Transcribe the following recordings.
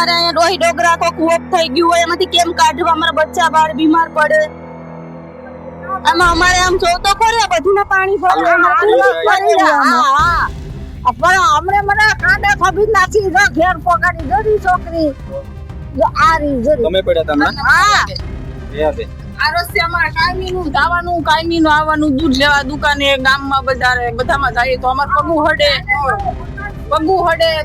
અમારે અહીંયા ડોહી ડોગરા કોક ઓફ થઈ ગયું હોય એમાંથી કેમ કાઢવા, અમારા બચ્ચા બાળ બીમાર પડે. આમાં અમારે આમ જો તો ખરે બધીમાં પાણી ભરે. પણ હમણે મને કાંડા ખબી નાખી જો ઘેર પગાડી ગરી છોકરી જો આ રી જરી તમે પડ્યા તમને હા આ રસ્તામાં કાયમીનું જવાનું, કાયમીનું આવવાનું, દૂધ લેવા દુકાને, ગામમાં બધામાં જઈએ તો અમાર પગું હડે,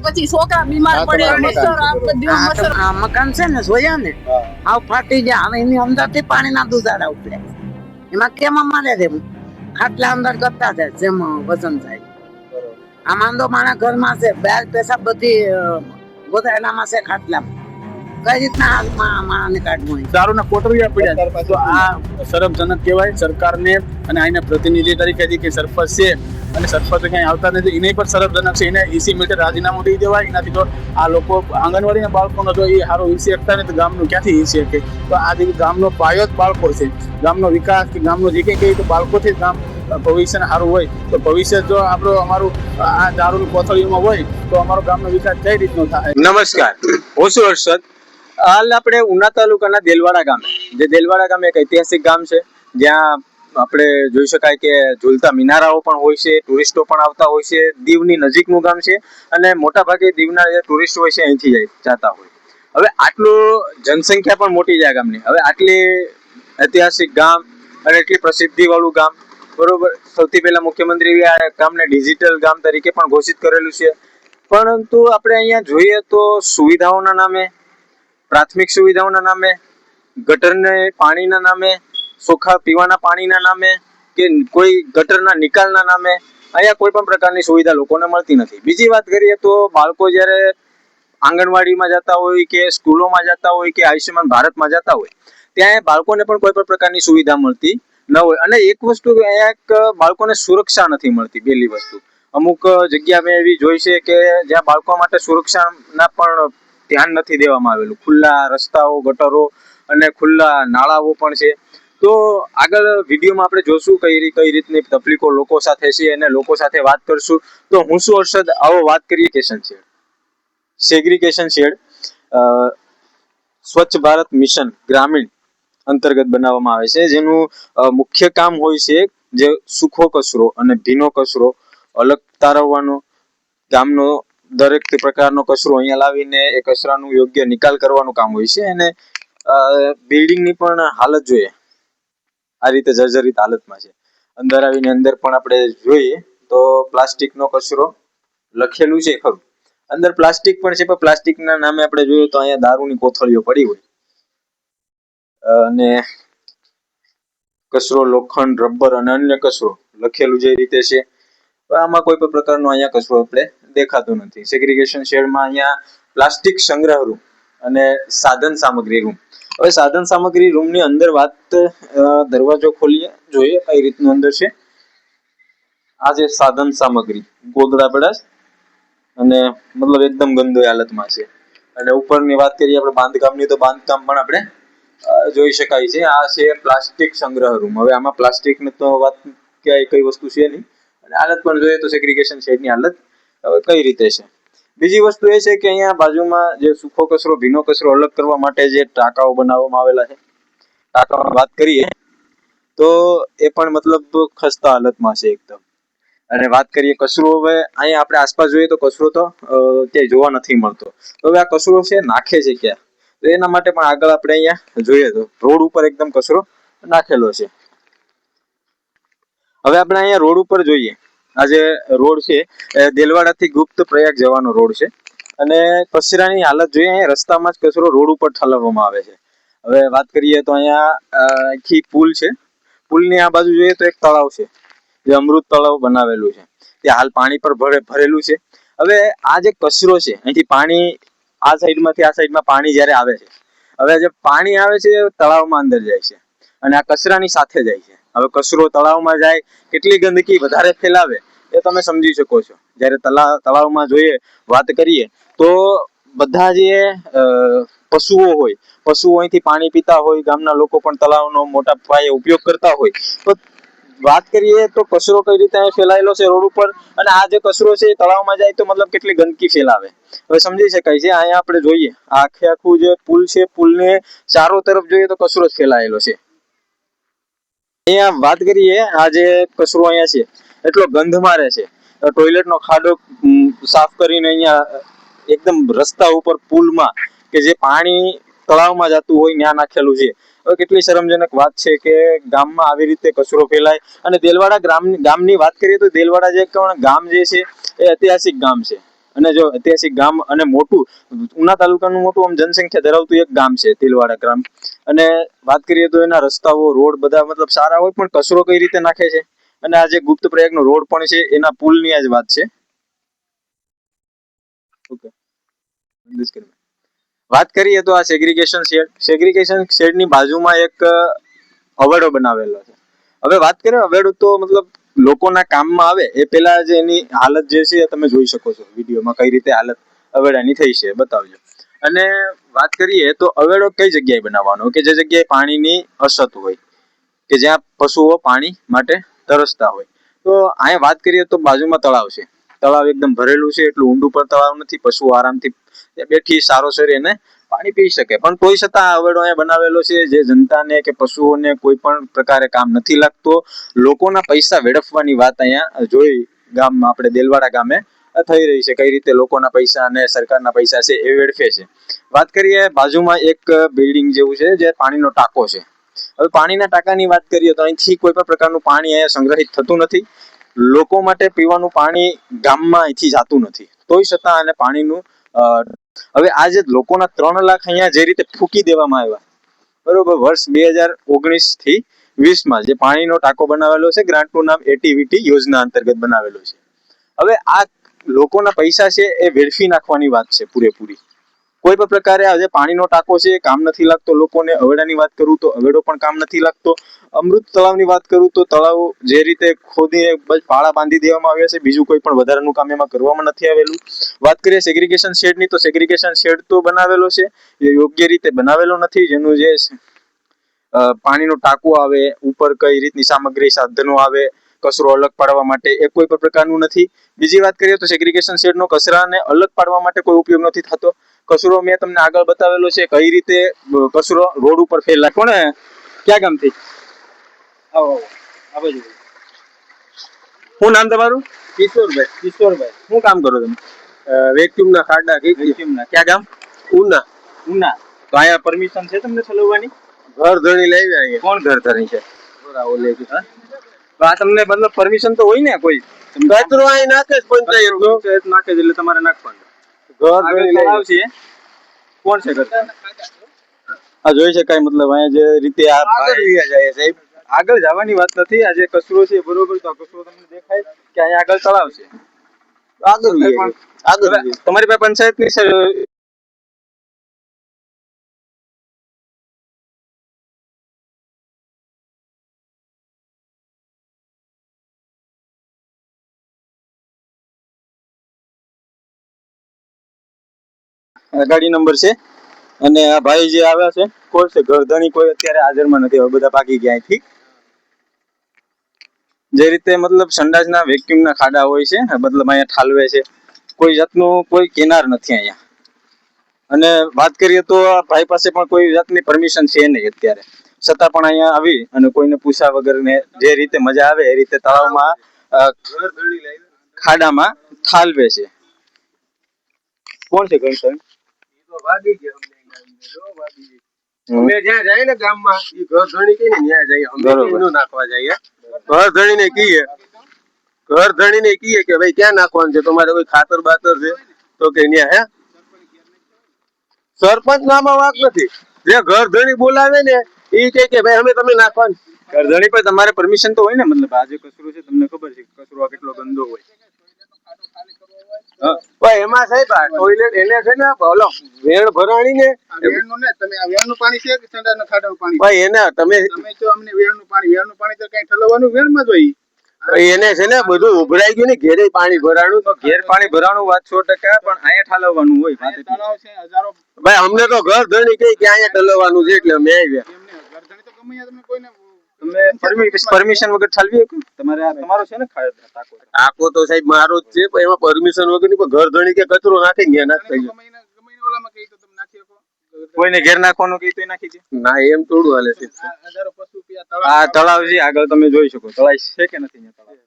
પછી છોકરા બીમાર પડે, મચ્છર આ બધું મચ્છર. આ મકાન છે ને જોયા ને આવ ફાટી જાય. હવે એની અંદર થી પાણી ના દુધાડા ઉપડે. એમાં કેમ અમારે રહેવું? ખાટલા અંદર કરતા જાય જેમ વજન જાય. આ માંદો માણા ઘરમાં છે, બેગ પેશાબ બધી ગોધાડામાં છે ખાટલામાં. કઈ રીતના હાલમાં માણાને કાઢવું? દારૂના કોટરિયા પડ્યા તો આ શરમજનક કહેવાય સરકારને અને આના પ્રતિનિધિ તરીકેથી કે સરપંચ છે અને સરપંચ ક્યાંય આવતા નથી, એને પણ શરમજનક છે. એને ઈસી મીટર રાજીનામું દઈ દેવાય. એનાથી તો આ લોકો આંગણવાડીના બાળકોનો જો એ સારો ઈસી શકતા ને તો ગામનું ક્યાંથી ઈસી શકે? તો આ ગામનો પાયો જ બાળકો છે. ગામનો વિકાસ કે ગામનો જે કંઈ કહે તો બાળકોથી જ ગામ ભવિષ્ય સારું હોય. તો ભવિષ્ય જો અમારું આ દારૂની કોથળીમાં હોય તો અમારો ગામનો વિકાસ કઈ રીતનો થાય? નમસ્કાર, હું છું હર્ષદ. હાલ આપણે ઉના તાલુકાના દેલવાડા ગામે, જે દેલવાડા ગામ એક ઐતિહાસિક ગામ છે જ્યાં આપણે જોઈ શકાય કે ઝૂલતા મિનારાઓ પણ હોય છે, ટુરિસ્ટો પણ આવતા હોય છે. દીવની નજીકનું ગામ છે અને મોટા ભાગે દીવના જે ટુરિસ્ટ હોય છે અહીંથી જતા હોય. હવે આટલું જનસંખ્યા પણ મોટી છે આ ગામની. હવે આટલી ઐતિહાસિક ગામ અને એટલી પ્રસિદ્ધિ વાળું ગામ, બરોબર. સૌથી પહેલા મુખ્યમંત્રી આ ગામને ડિજિટલ ગામ તરીકે પણ ઘોષિત કરેલું છે. પરંતુ આપણે અહીંયા જોઈએ તો સુવિધાઓના નામે, પ્રાથમિક સુવિધાઓના નામે, ગટરને પાણીના નામે, ચોખ્ખા પીવાના પાણીના નામે કે કોઈ ગટરના નિકાલના નામે અહીંયા કોઈ પણ પ્રકારની સુવિધા લોકોને મળતી નથી. બીજી વાત કરીએ તો બાળકો જ્યારે આંગણવાડીમાં જતા હોય કે સ્કૂલોમાં જતા હોય કે આયુષ્યમાન ભારતમાં જતા હોય ત્યાં બાળકોને પણ કોઈ પણ પ્રકારની સુવિધા મળતી ન હોય. અને એક વસ્તુ અહીંયા એક બાળકોને સુરક્ષા નથી મળતી. પહેલી વસ્તુ, અમુક જગ્યા મેં એવી જોઈ છે કે જ્યાં બાળકો માટે સુરક્ષાના પણ ધ્યાન નથી દેવામાં આવેલું. ખુલ્લા રસ્તાઓ, ગટરો અને ખુલ્લા નાળાઓ પણ છે. તો આગળ વિડીયોમાં આપણે જોશું કઈ રીતની તકલીફો લોકો સાથે છે અને લોકો સાથે વાત કરશું. તો હું શું હર્ષદ, આવો વાત કરીએ સેગ્રીગેશન શેડ સ્વચ્છ ભારત મિશન ગ્રામીણ અંતર્ગત બનાવવામાં આવે છે, જેનું મુખ્ય કામ હોય છે જે સૂકો કચરો અને ભીનો કચરો અલગ તારવવાનો. ગામનો દરેક પ્રકારનો કચરો અહીંયા લાવીને એ કચરાનું યોગ્ય નિકાલ કરવાનું કામ હોય છે. અને બિલ્ડિંગની પણ હાલત જોઈએ, આ રીતે જર્જરિત હાલતમાં છે. અંદર આવીને અંદર પણ આપણે જોઈએ તો પ્લાસ્ટિકનો કચરો લખેલું છે ખરું, અંદર પ્લાસ્ટિક પણ છે, પણ પ્લાસ્ટિકના નામે આપણે જોઈએ તો અહીંયા દારૂની કોથળીઓ પડી હોય અને કચરો, લોખંડ, રબર અને અન્ય કચરો લખેલું જે રીતે છે. આમાં કોઈ પણ પ્રકારનો અહીંયા કચરો આપણે દેખાતો નથી. સેગ્રીગેશન શેડમાં અહીંયા પ્લાસ્ટિક સંગ્રહ રૂમ અને સાધન સામગ્રી રૂમ. હવે સાધન સામગ્રી રૂમની અંદર વાત, દરવાજો ખોલીએ જોઈએ કઈ રીતનું અંદર છે. આ જે સાધન સામગ્રી ગોદડા પડ્યા અને મતલબ એકદમ ગંદો હાલતમાં છે. અને ઉપરની વાત કરીએ આપણે બાંધકામની, તો બાંધકામ પણ આપણે જોઈ શકાય છે. આ છે પ્લાસ્ટિક સંગ્રહ રૂમ. હવે આમાં પ્લાસ્ટિકની તો વાત ક્યાંય કઈ વસ્તુ છે નહીં. અને હાલત પણ જોઈએ તો સેગ્રીગેશન શેડની હાલત હવે કઈ રીતે છે. બીજી વસ્તુ એ છે કે અહીંયા બાજુમાં જે સૂકો કચરો, ભીનો કચરો અલગ કરવા માટે જે ટાંકાઓ બનાવવામાં આવેલા છે, ટાંકાઓની વાત કરીએ તો એ પણ મતલબ ખસ્તા હાલતમાં છે એકદમ. અને વાત કરીએ કચરો, હવે અહીંયા આપણે આસપાસ જોઈએ તો કચરો તો ક્યાંય જોવા નથી મળતો. તો હવે આ કચરો છે નાખે છે ક્યાં? તો એના માટે પણ આગળ આપણે અહીંયા જોઈએ તો રોડ ઉપર એકદમ કચરો નાખેલો છે. હવે આપણે અહીંયા રોડ ઉપર જોઈએ, આ જે રોડ છે એ દેલવાડાથી ગુપ્ત પ્રયાગ જવાનો રોડ છે. અને કચરાની હાલત જોઈએ, અહીંયા રસ્તામાં જ કચરો રોડ ઉપર ઠાલવવામાં આવે છે. હવે વાત કરીએ તો અહીંયા આખી પુલ છે. પુલની આ બાજુ જોઈએ તો એક તળાવ છે જે અમૃત તળાવ બનાવેલું છે. ત્યાં હાલ પાણી પર ભરેલું છે. હવે આ જે કચરો છે અહીંથી પાણી આ સાઈડમાંથી આ સાઈડમાં પાણી જ્યારે આવે છે, હવે જે પાણી આવે છે તળાવમાં અંદર જાય છે અને આ કચરાની સાથે જાય છે. હવે કચરો તળાવમાં જાય, કેટલી ગંદકી વધારે ફેલાવે એ તમે સમજી શકો છો. જ્યારે તળાવમાં જોઈએ વાત કરીએ તો બધા જે પશુઓ હોય, પશુઓ અહીંથી પાણી પીતા હોય, ગામના લોકો પણ તળાવનો મોટા પાયે ઉપયોગ કરતા હોય, તો વાત કરીએ તો કચરો કઈ રીતે અહીંયા ફેલાયેલો છે રોડ ઉપર, અને આ જે કચરો છે એ તળાવમાં જાય તો મતલબ કેટલી ગંદકી ફેલાવે હવે સમજી શકાય છે. અહીંયા આપણે જોઈએ આ આખું જે પુલ છે, પુલને ચારો તરફ જોઈએ તો કચરો જ ફેલાયેલો છે. અહીંયા વાત કરીએ આ જે કચરો અહીંયા છે એટલો ગંધ મારે છે. ટોયલેટનો ખાડો સાફ કરીને અહીંયા એકદમ રસ્તા ઉપર પુલમાં કે જે પાણી તળાવમાં જતું હોય ત્યાં નાખેલું છે. હવે કેટલી શરમજનક વાત છે કે ગામમાં આવી રીતે કચરો ફેલાય. અને દેલવાડા ગામની વાત કરીએ તો દેલવાડા જે ગામ જે છે એ ઐતિહાસિક ગામ છે. અને જો ઐતિહાસિક ગામ અને મોટું ઉના તાલુકાનું મોટું આમ જનસંખ્યા ધરાવતું એક ગામ છે દેલવાડા ગ્રામ. અને વાત કરીએ તો એના રસ્તાઓ રોડ બધા મતલબ સારા હોય પણ કચરો કઈ રીતે નાખે છે. અને આ જે ગુપ્ત પ્રયાગનો રોડ પણ છે એના પુલની આ જ વાત છે. ઓકે, વાત કરીએ તો આ સેગ્રીગેશન શેડની બાજુમાં એક અવેડો બનાવેલો છે. હવે વાત કરીએ અવેડો તો મતલબ લોકોના કામમાં આવે એ પહેલા જ એની હાલત જે છે તમે જોઈ શકો છો વિડીયોમાં કઈ રીતે હાલત અવેડાની થઈ છે બતાવજો. અને વાત કરીએ તો અવેડો કઈ જગ્યાએ બનાવવાનો કે જે જગ્યાએ પાણીની અછત હોય કે જ્યાં પશુઓ પાણી માટે તરસતા હોય. તો અહીંયા વાત કરીએ તો બાજુમાં તળાવ છે. તળાવ એકદમ ભરેલું છે, એટલું ઊંડું પણ તળાવ નથી, પશુઓ આરામથી બેઠી સારો શરીર એને પાણી પી શકે. પણ તોય છતાં અવેડો અહીંયા બનાવેલો છે જે જનતાને કે પશુઓને કોઈ પણ પ્રકારે કામ નથી લાગતો. લોકોના પૈસા વેડફવાની વાત અહીંયા જોઈ ગામમાં આપણે દેલવાડા ગામે થઈ રહી છે. કઈ રીતે લોકોના પૈસા અને સરકારના પૈસા છે એ વેડફે છે. વાત કરીએ બાજુમાં એક બિલ્ડિંગ જેવું છે જે પાણીનો ટાંકો છે. હવે પાણીના ટાંકાની વાત કરીએ તો અહીંથી કોઈ પણ પ્રકારનું પાણી અહીંયા સંગ્રહિત થતું નથી. લોકો માટે પીવાનું પાણી ગામમાં અહીંથી જતું નથી. તોય છતાં આને પાણીનું હવે આ જે લોકોના 3 લાખ અહીંયા જે રીતે ફૂકી દેવામાં આવ્યા બરોબર વર્ષ 2019 થી 20 જે પાણીનો ટાંકો બનાવેલો છે ગ્રાન્ટનું નામ એટીવીટી યોજના અંતર્ગત બનાવેલો છે. હવે આ લોકોના પૈસા છે એ વેડફી નાખવાની વાત છે પૂરેપૂરી. કોઈ પણ પ્રકારે આ જે પાણીનો ટાંકો છે એ કામ નથી લાગતો લોકોને. અવેડાની વાત કરું તો અવેડો પણ કામ નથી લાગતો. અમૃત તળાવની વાત કરું તો તળાવ જે રીતે ખોદીને પાળા બાંધી દેવામાં આવ્યા છે, બીજું કોઈ પણ વધારાનું કામ એમાં કરવામાં નથી આવેલું. વાત કરીએ સેગ્રીગેશન શેડની તો સેગ્રીગેશન શેડ તો બનાવેલો છે એ યોગ્ય રીતે બનાવેલો નથી. જેનું જે પાણીનો ટાંકો આવે, ઉપર કઈ રીતની સામગ્રી સાધનો આવે કચરો અલગ પાડવા માટે એ કોઈ પણ પ્રકારનું નથી. બીજી વાત કરીએ તો સેગ્રીગેશન શેડનો કચરાને અલગ પાડવા માટે કોઈ ઉપયોગ નથી થતો. કચરો મેં તમને આગળ બતાવેલો છે કઈ રીતે કચરો રોડ ઉપર ફેલાય. કોને ક્યાં ગામથી આવો આ બાજુ શું નામ તમારું? કિશોરભાઈ. શું કામ કરો તમે? વેક્યુમના ખાડા વેક્યુમના. ક્યાં ગામ? ઉના તો અહીંયા પરમિશન છે તમને ચલાવવાની? ઘર ધણી લાવ્યા અહીંયા. કોણ ઘર ધણી છે? આ તમને મતલબ પરમિશન તો હોય ને કોઈ? કચરો અહીં નાખે જ પંચાયત નો. પંચાયત નાખે છે એટલે તમારે નાખવાનું. ઘર આગળ ધણી તળાવ લાવ્યા. છે કોણ છે ઘર? આ જોઈ શકાય મતલબ અહીંયા જે રીતે આ આગળ વ્યા જાય સાહેબ. આગળ જવાની વાત નથી. આ જે કચરો છે બરોબર, તો આ કચરો તમને દેખાય કે અહીંયા આગળ તળાવ છે. આગળ વ્યા જાય. આગળ હવે તમારી પાસે પંચાયતની ગાડી નંબર છે. અને આ ભાઈ જે આવ્યા છે કોણ છે? ઘરધણી કોઈ અત્યારે હાજરમાં નથી. હવે બધા ભાગી ગયા અહીંથી. જે રીતે મતલબ સંડાસના વેક્યુમના ખાડા હોય છે મતલબ અહીંયા ઠાલવે છે. કોઈ જાતનું કોઈ કિનાર નથી અહીંયા. અને વાત કરીએ તો આ ભાઈ પાસે પણ કોઈ જાતની પરમિશન છે નહીં અત્યારે, છતાં પણ અહીંયા આવી અને કોઈને પૂછ્યા વગર ને જે રીતે મજા આવે એ રીતે તળાવમાં ઘર ધણી લાવ્યા. ખાડામાં ઠાલવે છે. કોણ છે ઘરધણી? ઈ તો ભાગી ગયા. અમે જ્યાં જાય ને ગામમાં ઈ ઘર ધણી કઈ ને ત્યાં જાય. અમે બરોબર. ક્યાંય ન નાખવા જઈએ. ઘર ધણીને કહીએ કે ભાઈ ક્યાં નાખવાનું છે, તમારે કોઈ ખાતર બાતર છે તો કે ન્યા હે સરપંચ નામાં વાક નથી. જે ઘર ધણી બોલાવે ને ઈ કે ભાઈ અમે તમે નાખવાનું. ઘરધણી પર તમારે પરમિશન તો હોય ને? મતલબ આ જે કચરો છે તમને ખબર છે કચરો આ કેટલો ગંદો હોય. ભાઈ એમાં સાહેબ આ ટોયલેટ એને છે ને ઓલો વેણ ભરાણી ને વેણનું ને તમે આ વેણનું પાણી છે કે સંડાસના ખાડાનું પાણી? ભાઈ એને તમે તો અમને વેણનું પાણી તો કઈ ઠલવવાનું વેણમાં જ હોય. ભાઈ એને છે ને બધું ઉભરાઈ ગયું ને ઘેરે પાણી ભરાણું તો ઘેર પાણી ભરાવાનું વાત 100%, પણ અહીંયા ઠાલવવાનું હોય. વાત એટલી. તળાવ છે હજારો. ભાઈ અમને તો ઘર ધણી કઈ કે અહીંયા ટલવાનું છે એટલે અમે આવ્યા. એમને ઘરધણી તો ગમે ત્યાં તમે કોઈને તમે પરમિશન વગર ઠાલવી શકો? તમારે આ તમારો છે ને ટાંકો? આખો તો સાહેબ મારો જ છે, પણ એમાં પરમિશન વગર ની ઘર ધણી કે કચરો નાખે ત્યાં નાખતા જાય. કોઈને ઘેર નાખવાનું કહી તો નાખી દે. ના એમ થોડું હાલે છે. આ તળાવ છે આગળ, તમે જોઈ શકો તળાવ છે કે નથી અહીંયા તળાવ?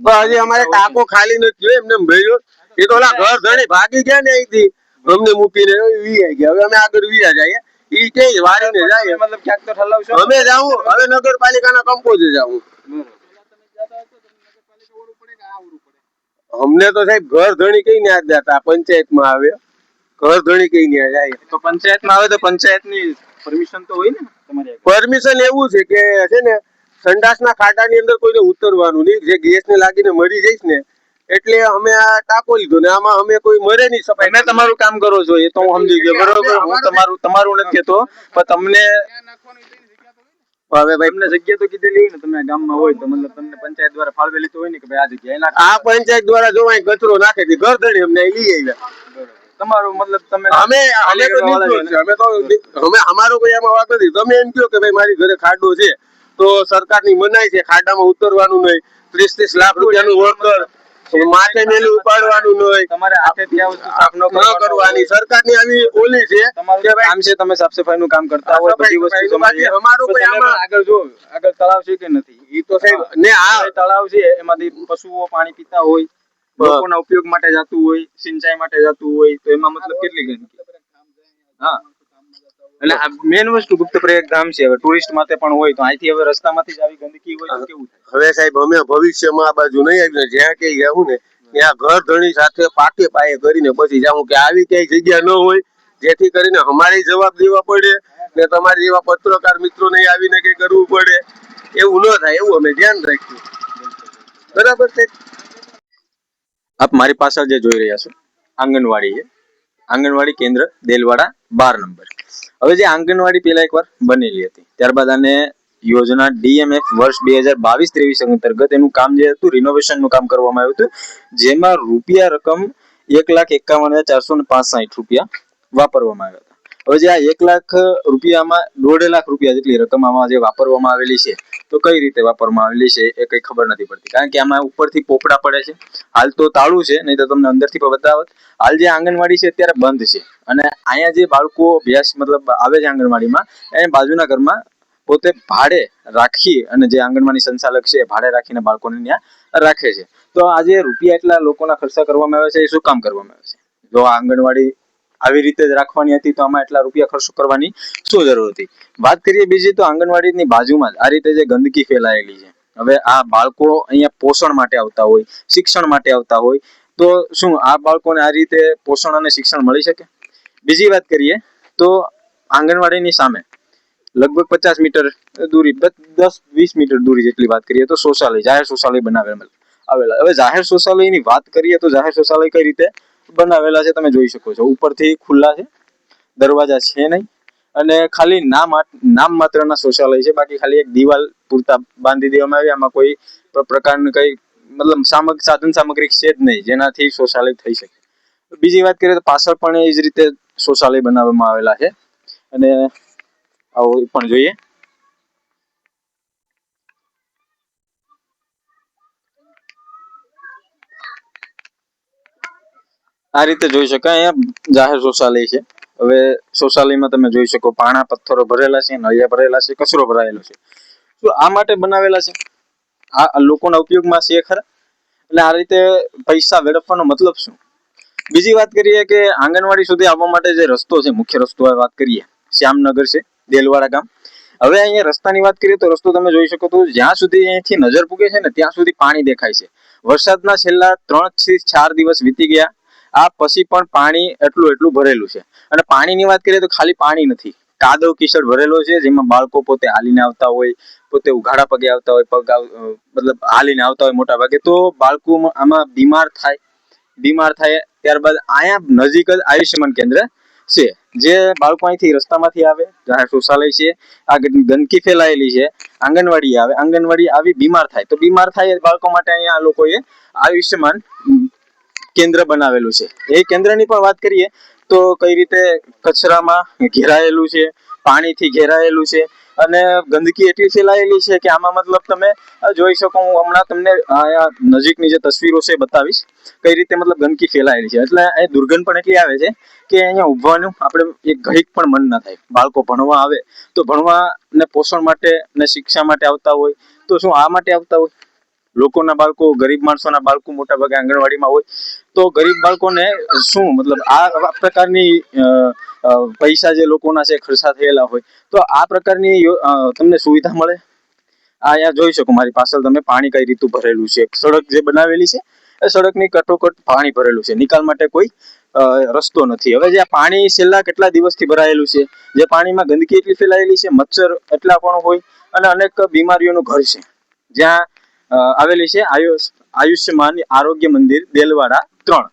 પણ હજી અમારે ટાંકો ખાલી નથી થયો એમને ભર્યો. એ તો ઓલા ઘર ધણી ભાગી ગયા ને અહીંથી અમને મૂકીને વીઆઈ ગયા. હવે અમે આગળ વીયા જાય ઈ કે વારીને જાય. મતલબ ક્યાંક તો ઠલાવશો. અમે જાઉં હવે નગરપાલિકાના કંપોઝે જાઉં. અમને તો સાહેબ ઘર ધણી કઈ ને આજ જતા પંચાયતમાં આવે, ઘર ધણી કઈ ને જાય. તો પંચાયતમાં આવે તો પંચાયતની પરમિશન તો હોય ને તમારી? પરમિશન એવું છે કે છે ને સંડાસના ખાડાની અંદર કોઈને ઉતરવાનું નહીં. જે ગેસને લાગીને મરી જઈશ ને એટલે અમે આ ટાંકો લીધો ને આમાં અમે કોઈ મરે નહીં. સફાઈ તમે તમારું કામ કરો છો એ તો હું સમજી ગયો, બરોબર. હું તમારું નથી કહેતો, પણ તમને હવે ભાઈ એમને જગ્યા તો કીધેલી હોય ને, તમે આ ગામમાં હોય તો મતલબ તમને પંચાયત દ્વારા ફાળવેલી તો હોય ને કે ભાઈ આ જગ્યાએ નાખો. આ પંચાયત દ્વારા જો અહીં કચરો નાખે છે ઘર ધણી અમને અહીં લઈ આવ્યા. તમારું મતલબ તમે અમે તો નીકળો છે. અમે અમારો કોઈ એમાં વાત નથી. તમે એમ કહો કે ભાઈ મારી ઘરે ખાડો છે તો સરકારની મનાઈ છે ખાડામાં ઉતરવાનું નહીં, 30-30 લાખ રૂપિયાનું વળતર, માથે મેલું ઉપાડવાનું નહીં, તમારે હાથેથી આ વસ્તુ સાફ ન કરવાની. સરકારની આવી ઓલી છે. તમારું કામ છે, તમે સાફ સફાઈ નું કામ કરતા હોય, બધી વસ્તુ તમારી. અમારું કોઈ આમાં આગળ જો આગળ તળાવ છે કે નથી? ઈ તો સાહેબ ને આ તળાવ છે એમાંથી પશુઓ પાણી પીતા હોય, લોકોના ઉપયોગ માટે જતું હોય, સિંચાઈ માટે જતું હોય, તો એમાં મતલબ કેટલી ગંદકી. હા, એટલે આ મેન વસ્તુ ગુપ્તપ્રયાગ ગામ છે. હવે ટુરિસ્ટ માટે પણ હોય તો અહીંથી હવે રસ્તામાંથી જ આવી ગંદકી હોય તો કેવું થાય? હવે સાહેબ અમે ભવિષ્યમાં આ બાજુ નહીં આવીને જ્યાં ક્યાંય જાઉં ને ત્યાં ઘર ધણી સાથે પાકે પાયે કરીને પછી જાઉં કે આવી ક્યાંય જગ્યા ન હોય જેથી કરીને અમારે જવાબ દેવા પડે ને તમારી જેવા પત્રકાર મિત્રો નહીં આવીને કઈ કરવું પડે. એવું ન થાય એવું અમે ધ્યાન રાખીએ. બરાબર છે. આપ મારી પાછળ જે જોઈ રહ્યા છો આંગણવાડી છે, આંગણવાડી કેન્દ્ર દેલવાડા 12 નંબર. હવે જે આંગણવાડી પેલા એકવાર બનેલી હતી, ત્યારબાદ આને યોજના DMF વર્ષ 2022-23 અંતર્ગત એનું કામ જે હતું રિનોવેશન નું કામ કરવામાં આવ્યું હતું, જેમાં રૂપિયા રકમ 1,51,465 રૂપિયા વાપરવામાં આવ્યા હતા. હવે જે આ 1 લાખ રૂપિયામાં 1.5 લાખ રૂપિયા જેટલી રકમ આમાં જે વાપરવામાં આવેલી છે, તો કઈ રીતે વાપરવામાં આવેલી છે એ કઈ ખબર નથી પડતી, કારણ કે આમાં ઉપરથી પોપડા પડે છે. હાલ તો તાળું છે, નહીં તો તમને અંદરથી પણ બતાવત. હાલ જે આંગણવાડી છે અત્યારે બંધ છે, અને અહીંયા જે બાળકો અભ્યાસ મતલબ આવે છે આંગણવાડીમાં, એને બાજુના ઘરમાં પોતે ભાડે રાખી અને જે આંગણવાડી સંચાલક છે ભાડે રાખીને બાળકોને ત્યાં રાખે છે. તો આજે રૂપિયા એટલા લોકોના ખર્ચા કરવામાં આવે છે, એ શું કામ કરવામાં આવે છે? જો આ આંગણવાડી આવી રીતે જ રાખવાની હતી તો આમાં એટલા રૂપિયા ખર્ચ કરવાની શું જરૂર હતી? વાત કરીએ બીજી તો આંગણવાડીની બાજુમાં જ આ રીતે જે ગંદકી ફેલાયેલી છે. હવે આ બાળકો અહીંયા પોષણ માટે આવતા હોય, શિક્ષણ માટે આવતા હોય, તો શું આ બાળકોને આ રીતે પોષણ અને શિક્ષણ મળી શકે? બીજી વાત કરીએ તો આંગણવાડીની સામે લગભગ 50 મીટર દૂરી, 10-20 મીટર દૂરી જેટલી વાત કરીએ તો શૌચાલય, જાહેર શૌચાલય આવેલા. હવે જાહેર શૌચાલયની વાત કરીએ તો જાહેર શૌચાલય કઈ રીતે બનાવેલા છે તમે જોઈ શકો છો. ઉપરથી ખુલ્લા છે, દરવાજા છે નહીં, અને ખાલી નામ માત્રના શૌચાલય છે. બાકી ખાલી એક દિવાલ પૂરતા બાંધી દેવામાં આવી. આમાં કોઈ પ્રકારનું કઈ મતલબ સાધન સામગ્રી છે જ નહીં જેનાથી શૌચાલય થઈ શકે. બીજી વાત કરીએ તો પાછળ પણ એ જ રીતે શૌચાલય બનાવવામાં આવેલા છે, અને આવો પણ જોઈએ. આ રીતે જોઈ શકાય અહીંયા જાહેર શૌચાલય છે. હવે શૌચાલયમાં તમે જોઈ શકો પાણા પથ્થરો ભરેલા છે, નળિયા ભરેલા છે, કચરો ભરાયેલો છે. તો આ માટે બનાવેલા છે, આ લોકોના ઉપયોગમાં છે ખરા? એટલે આ રીતે પૈસા વેડફવાનો મતલબ શું? બીજી વાત કરીએ કે આંગણવાડી સુધી આવવા માટે જે રસ્તો છે, મુખ્ય રસ્તો વાત કરીએ, શ્યામનગર છે, દેલવાડા ગામ. હવે અહીંયા રસ્તાની વાત કરીએ તો રસ્તો તમે જોઈ શકો તો જ્યાં સુધી અહીંથી નજર પૂગે છે ને ત્યાં સુધી પાણી દેખાય છે. વરસાદના છેલ્લા 3 થી 4 દિવસ વીતી ગયા, આ પછી પણ પાણી એટલું ભરેલું છે. અને પાણીની વાત કરીએ તો ખાલી પાણી નથી, કાદવ કિચડ ભરેલો છે, જેમાં બાળકો પોતે હાલીને આવતા હોય, પોતે ઉઘાડા પગે આવતા હોય, મતલબ હાલીને આવતા હોય મોટા ભાગે. તો બાળકો આમાં બીમાર થાય. ત્યારબાદ અહીંયા નજીક જ આયુષ્યમાન કેન્દ્ર છે, જે બાળકો અહીંથી રસ્તામાંથી આવે, જાહેર શૌચાલય છે, આ ગંદકી ફેલાયેલી છે, આંગણવાડી આવી બીમાર થાય, તો બીમાર થાય બાળકો માટે અહીંયા આ લોકોએ આયુષ્યમાન કેન્દ્ર બનાવેલું છે. એ કેન્દ્રની પણ વાત કરીએ તો કઈ રીતે કચરામાં ઘેરાયેલું છે, પાણીથી ઘેરાયેલું છે, અને ગંદકી એટલી ફેલાયેલી છે કે આમાં મતલબ તમે જોઈ શકો, હું હમણાં તમને અહીંયા નજીકની જે તસવીરો છે બતાવીશ કઈ રીતે મતલબ ગંદકી ફેલાયેલી છે. એટલે એ દુર્ગંધ પણ એટલી આવે છે કે અહીંયા ઉભવાનું આપણે એક ઘડીક પણ મન ના થાય. બાળકો ભણવા આવે તો ભણવા ને પોષણ માટે ને શિક્ષા માટે આવતા હોય, તો શું આ માટે આવતા હોય? લોકોના બાળકો, ગરીબ માણસોના બાળકો મોટા ભાગે આંગણવાડીમાં હોય, તો ગરીબ બાળકોને શું મતલબ આ પ્રકારની પૈસા જે લોકોના છે ખર્ચા થયેલા હોય, તો આ પ્રકારની તમને સુવિધા મળે? અહીંયા જોઈ શકો મારી પાછળ તમે પાણી કઈ રીતું ભરેલું છે. સડક જે બનાવેલી છે એ સડકની કટોકટ પાણી ભરેલું છે, નિકાલ માટે કોઈ રસ્તો નથી. હવે જે આ પાણી છેલ્લા કેટલા દિવસથી ભરાયેલું છે, જે પાણીમાં ગંદકી એટલી ફેલાયેલી છે, મચ્છર એટલા પણ હોય અને અનેક બીમારીઓનું ઘર છે. જ્યાં આવેલી છે આયુષ્યમાન આરોગ્ય મંદિર દેલવાડા 3,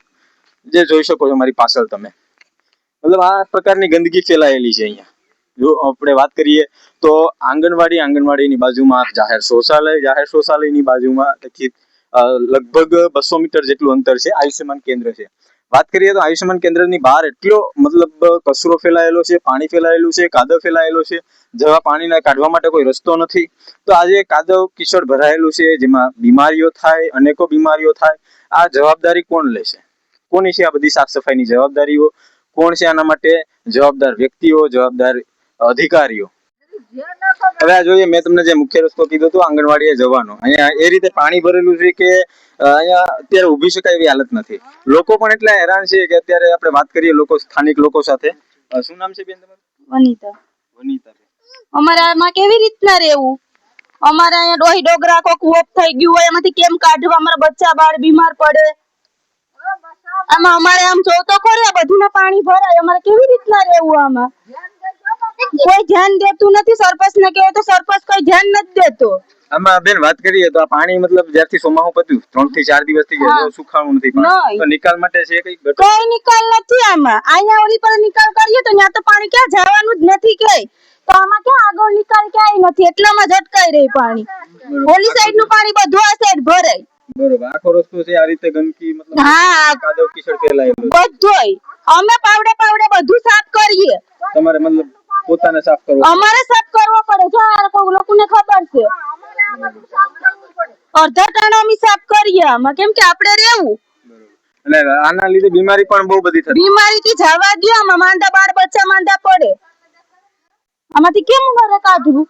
જે જોઈ શકો છો મારી પાછળ તમે. મતલબ આ પ્રકારની ગંદકી ફેલાયેલી છે અહીંયા. જો આપણે વાત કરીએ તો આંગણવાડીની બાજુમાં જાહેર શૌચાલયની બાજુમાં લગભગ 200 મીટર જેટલું અંતર છે આયુષ્યમાન કેન્દ્ર છે. વાત કરીએ તો આયુષ્યમાન કેન્દ્રની બહાર એટલો મતલબ કચરો ફેલાયેલો છે, પાણી ફેલાયેલું છે, કાદવ ફેલાયેલો છે, જેવા પાણીને કાઢવા માટે કોઈ રસ્તો નથી. તો આજે કાદવ કિચડ ભરાયેલું છે, જેમાં બીમારીઓ થાય, અનેકો બીમારીઓ થાય. આ જવાબદારી કોણ લેશે? કોની છે આ બધી સાફ સફાઈની જવાબદારીઓ? કોણ છે આના માટે જવાબદાર વ્યક્તિઓ, જવાબદાર અધિકારીઓ? હવે આ જોઈએ, મેં તમને જે મુખ્ય રસ્તો કીધો હતો આંગણવાડીએ જવાનો, અહીંયા એ રીતે પાણી ભરેલું છે કે અહીંયા અત્યારે ઊભી શકાય એવી હાલત નથી. લોકો પણ એટલા હેરાન છે કે અત્યારે આપણે વાત કરીએ સ્થાનિક લોકો સાથે. શું નામ છે બેન તમારું? વનિતા. અમારે આમાં કેવી રીતના રહેવું? અમારે અહીંયા ડોહી ડોગરા કોક ઓફ થઈ ગયું હોય, એમાંથી કેમ કાઢવા? અમારા બચ્ચા બાળ બીમાર પડે. આમાં અમારે આમ જો તો ખરી, આ બધુંમાં પાણી ભરાય, અમારે કેવી રીતના રહેવું? આમાં કોઈ ધ્યાન દેતું નથી. સરપંચ ને કહે તો સરપંચ કોઈ ધ્યાન નથી દેતો. આમાં બેન વાત કરીએ તો આ પાણી મતલબ જ્યારથી સોમાહું પત્યું 3 થી 4 દિવસ થી સુખાણું નથી, તો નિકાલ માટે છે કોઈ નિકાલ નથી આમાં. અહીંયા ઓલી પર નિકાલ કરીએ તો ત્યાં તો પાણી ક્યાં જવાનું જ નથી કે, તો આમાં ક્યાં આગળ નિકાલ ક્યાંય નથી, એટલામાં જ અટકાઈ રહી પાણી. ઓલી સાઈડ નું પાણી બધું આ સાઈડ ભરાય. બરોબર, આખો રસ્તો છે આ રીતે ગંદકી મતલબ કાદવ કિચડ ફેલાયેલું બધુંય. અમે પાવડે બધું સાફ કરીએ. તમારે મતલબ પોતાને સાફ કરવો? અમારે સાફ કરવો પડે. જો આ લોકોને ખબર છે, અડધા ટાણા અમે સાફ કરીએ આમાં, કેમ કે આપણે રહેવું. અને આના લીધે બીમારી પણ બહુ બધી થતી. બીમારી થી જવા દો, આમાં માંદા બાળ બચ્ચા માંદા પડે. આમાંથી કેમ ઘરે કાઢવું?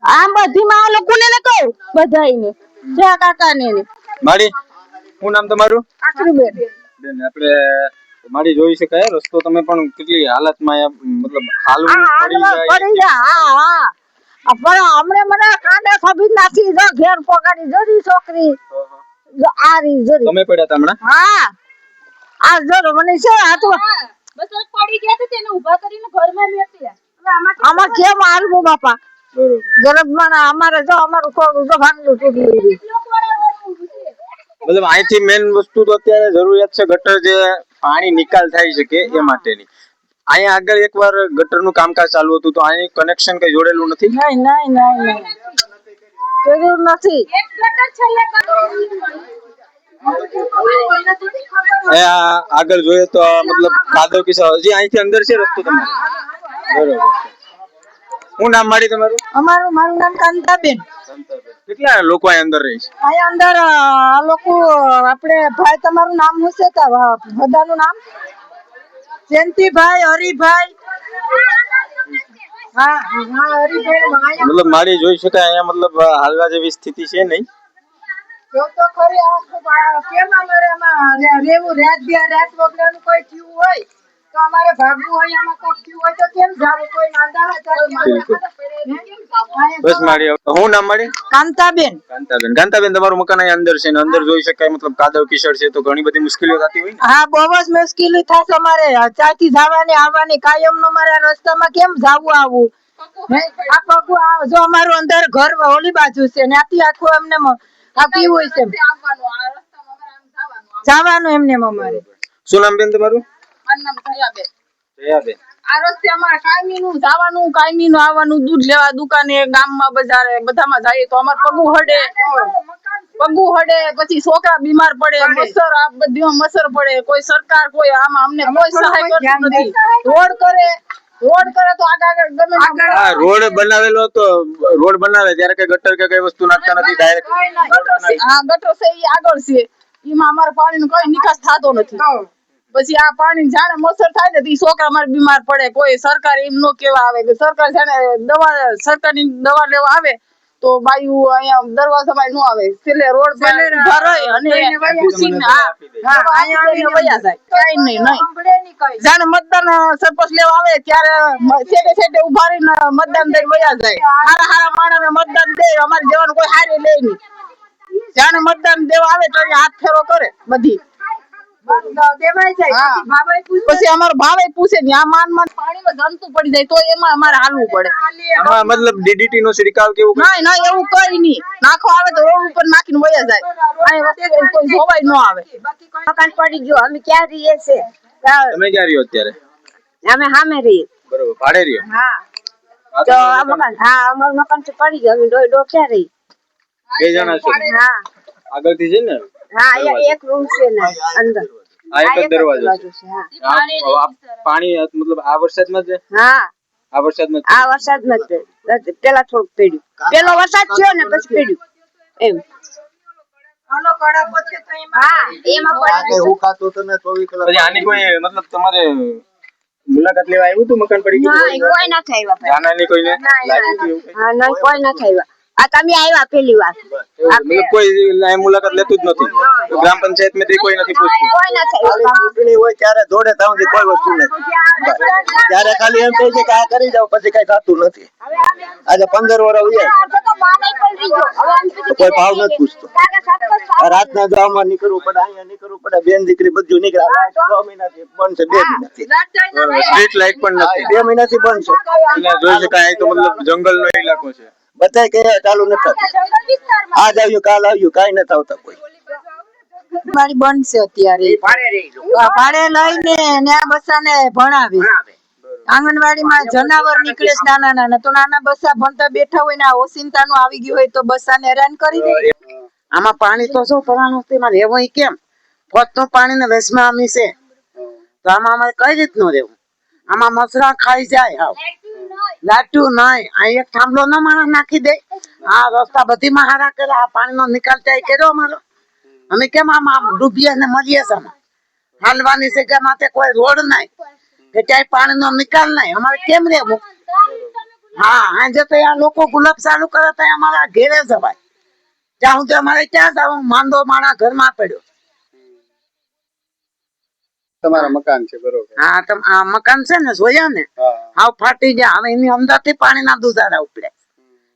આમ બધી માં લોકોને ને કહું, બધાઈને જ્યાં કાકાને ને. માડી, શું નામ તમારું? આખરીબેન. બેન, આપણે માડી જોઈ શકાય રસ્તો તમે પણ કેટલી હાલતમાં મતલબ હાલવું પડી જાય. પણ હમણે મને કાંડે ખબી નાખી જો ઘેર પગાડી જોડી છોકરી આ રી જોડી તમે પડ્યા તા હમણાં? હા, આ જો મને છે આ તો બસ પડી ગયા તો તેને ઊભા કરીને ઘરમાં મેક્યા. આમાં કેમ હાલવું બાપા? બરોબર. ગરબમાં અમારે જો અમારું થોડું જો ભાંગલું તૂટી ગયું. મતલબ અહીંથી મેન વસ્તુ તો અત્યારે જરૂરિયાત છે ગટર, જે પાણી નિકાલ થઈ શકે એ માટેની. અહીંયા આગળ એકવાર ગટરનું કામકાજ ચાલુ હતું, તો અહીં કનેક્શન કઈ જોડેલું નથી? નહીં જરૂર નથી. એક ગટર છેલ્લે આગળ જોઈએ તો મતલબ કાદવ કિસ્સા હજી અહીંથી અંદર છે રસ્તો તમારે? બરોબર. શું નામ માડી તમારું? મારું નામ કાંતાબેન. કેટલા લોકો અહીં અંદર રહે છે? અહીંયા અંદર આ લોકો આપણે ભાઈ, તમારું નામ શું છે? બધાનું નામ જયંતિભાઈ, હરિભાઈ. હા હરિભાઈ. મતલબ મારી જોઈ શકાય અહીંયા મતલબ હાલવા જેવી સ્થિતિ છે નહીં. જો તો ખરી કેમ અમારે આમાં રહેવું? રાત વગરનું કોઈ થયું હોય તો અમારે ભાગવું હોય, આમાં કોઈ થયું હોય તો કેમ જાવું? કોઈ માંદા હોય બસ મારી. હું નામ મારી? કાંતાબેન. કાંતાબેન, તમારું મકાન અહીં અંદર છે ને અંદર જોઈ શકાય મતલબ કાદવ કિચડ છે, તો ઘણી બધી મુશ્કેલીઓ થતી હોય ને? હા, બહુ જ મુશ્કેલી થશે અમારે ચાથી જવાની આવવાની. કાયમ નો મારે રસ્તામાં કેમ જાવું આવવું? આ પગું જો અમારું અંદર ઘર ઓલી બાજુ છે ને આથી આખું એમને આપી હોય છે જવાનું એમને અમારે. શું નામ બેન તમારું? મારું નામ દયાબેન. દયાબેન. આ રસ્તે અમારે કાયમી નું જવાનું, કાયમી નું આવવાનું, દૂધ લેવા દુકાને, ગામમાં બજારે બધામાં જઈએ તો અમારે પગું હડે, પછી છોકરા બીમાર પડે, મચ્છર આ બધીમાં મચ્છર પડે. કોઈ સરકાર કોઈ આમાં અમને કોઈ સહાય કરતું નથી. રોડ કરે રોડ કરે તો આગળ ગમે હા રોડ બનાવેલો તો રોડ બનાવે ત્યારે કઈ ગટર કે કઈ વસ્તુ નાખતા નથી ડાયરેક્ટ ગટર છે ઈ આગળ છે એમાં અમારે પાણીનો કઈ નિકાસ થતો નથી પછી આ પાણી જાણે મચ્છર થાય ને તો ઈ છોકરા મારે બીમાર પડે કોઈ સરકાર એમ નો કેવા આવે કે સરકાર છે ને સરકારની દવા લેવા આવે તો બાયુ અહીંયા દરવાજામાં નો આવે છેલ્લે રોડ પર ઉભા રહી અને પૂછીને અહીંયા વયા જાય કઈ નહીં જાણે મતદાન સરપંચ લેવા આવે ત્યારે છેટે ઉભા રહીને મતદાન દઈને વયા જાય હારા માણસને મતદાન દે અમારે જવાનું કોઈ હારે લે નહીં જાણે મતદાન દેવા આવે તો હાથ ફેરો કરે બધી પછી અમારો ભાવે પૂછે ને આ માન પાણીમાં જંતુ પડી જાય તો એમાં અમારે હાલવું પડે આમાં મતલબ ડીડીટી નો છિડકાવ કેવું ના એવું કઈ નહીં નાખો આવે તો રોડ ઉપર નાખીને વયા જાય અહીં વસ્તુ કોઈ જોવાય ન આવે મકાન પડી ગયો અમે ક્યાં રહીએ છે તમે ક્યાં રહ્યો અત્યારે અમે સામે રહીએ બરોબર ભાડે રહ્યો હા તો આ મકાન હા અમારું મકાન તો પડી ગયું અમે ડો ક્યાં રહી બે જણા છો હા આગળથી છે ને હા એક રૂમ છે ને અંદર આ એક જ દરવાજો છે છે હા આ પાણી મતલબ આ વરસાદમાં જ હા આ વરસાદમાં જ આ વરસાદમાં જ પેલા થોડુંક પડ્યું પેલો વરસાદ થયો ને પછી પડ્યું એમ હા એમાં પછી આની કોઈ મતલબ તમારે મુલાકાત લેવા આવ્યું હતું મકાન પડી ગયું કોઈ ના થયા જાનાની કોઈને હા ના કોઈ ના થયા આ તમે આવ્યા પેલી વાર મતલબ કોઈ અહીં મુલાકાત લેતું જ નથી ગ્રામ પંચાયત માંથી કોઈ નથી પૂછતું કોઈ ના થયા ચૂંટણી હોય ત્યારે જોડે તાવથી કોઈ વસ્તુ નથી ત્યારે ખાલી એમ કહે છે કે આ કરી જાવ પછી કઈ થતું નથી આજે 15 વર્ષ કોઈ ભાવ નથી પૂછતો રાતના જો આમાં નીકળવું પડે અહીંયા નીકળવું પડે બેન દીકરી બધું નીકળે 6 મહિનાથી બંધ છે 2 મહિનાથી સ્ટ્રીટ લાઇટ પણ નથી 2 મહિનાથી બંધ છે એટલે જોઈ શકાય અહીં તો મતલબ જંગલનો ઇલાકો છે બધાય કે ચાલુ નથી આજ આવ્યું કાલ આવ્યું કઈ નથી આવતા કોઈ મારી બંધ છે અત્યારે ભાડે લઈને ને આ બચ્ચાને ભણાવે આંગણવાડીમાં જનાવર નીકળે છે નાના તો નાના બચ્ચા ભણતા બેઠા હોય ને આ ઓસિંતાનું આવી ગયું હોય તો બચ્ચાને હેરાન કરી દે આમાં પાણી તો શું કરવાનું તેમાં રહેવું કેમ પોતનું પાણી ને વેસમાં આમી છે તો આમાં અમારે કઈ રીતનું રહેવું આમાં મસરા ખાઈ જાય હાવ લાટ્યું નહીં આ એક થાંભલો ન માણસ નાખી દે આ રસ્તા બધી માં હારા કરે આ પાણીનો નિકાલ ચાય કર્યો અમારો અમે કેમ આમ ડૂબીએ ને મરીએ છે આમાં હાલવાની જગ્યા માટે કોઈ રોડ નહીં કે ક્યાંય પાણીનો નિકાલ નહીં અમારે કેમ રહેવું હા આજે તો આ લોકો ગુલાબ ચાલુ કરે તો અમારા ઘેરે જવાય ત્યાં સુધી અમારે ક્યાં જવું માંદો માણા ઘરમાં પડ્યો તમારા મકાન છે બરોબર હા આ મકાન છે ને જોયા ને હાવ ફાટી ગયા હવે એની અંદર થી પાણીના દુધારા ઉપડે